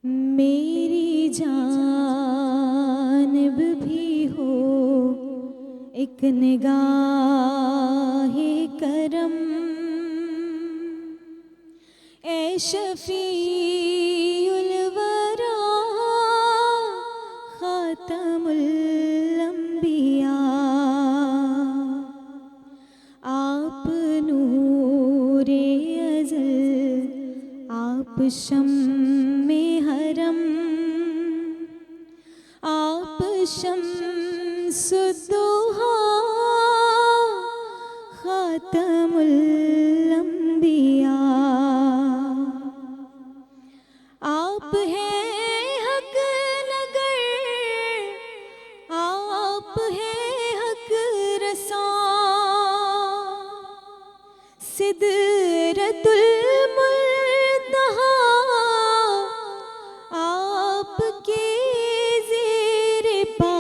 मेरी जानिब भी हो एक निगाहे करम, ए शफीउल वरा खातमुल अंबिया। आप नूरे अज़ल, आप शम्मे हरम, आप शम्सुद्दुहा खातमुल अंबिया। आप हैं हक नगर, आप हैं हक रसा, सिदरतुल मुंतहा आपके ज़ेरे पा।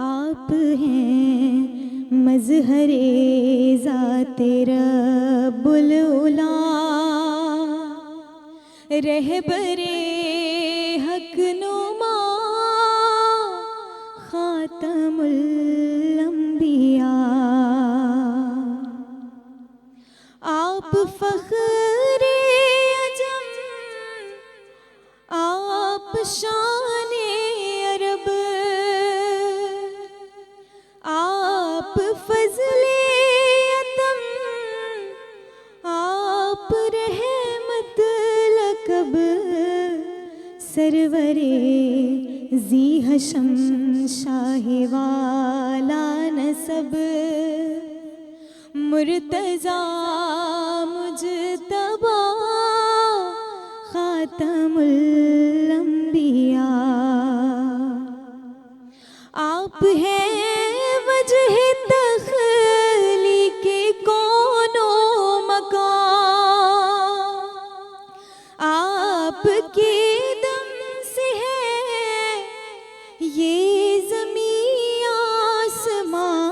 आप हैं मज़हरे ज़ाते रब्बुल उला, रहबरे हक नुमा खातमुल अंबिया। आप फ़ख्रे अजम, आप शाने अरब, आप फ़ज़ले अतम, आप रहमत लक़ब, सरवरे ज़ी हशम शाहे वाला नसब, मुर्तज़ा मुज्तबा खातमुल अंबिया। आप हैं वजह तख़लीक़े कौनो मकान, आपके दम से है ये ज़मीं आसमां।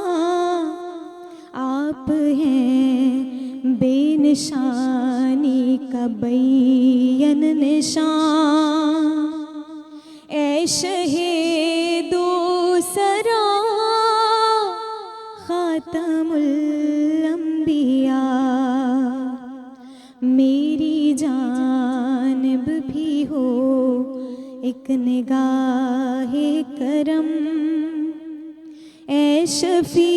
आप हैं बेनिशानी का बैन निशान, ए शहीदो सरा खातमुल अंबिया। मेरी जानिब भी हो एक निगाहे करम, ए शफी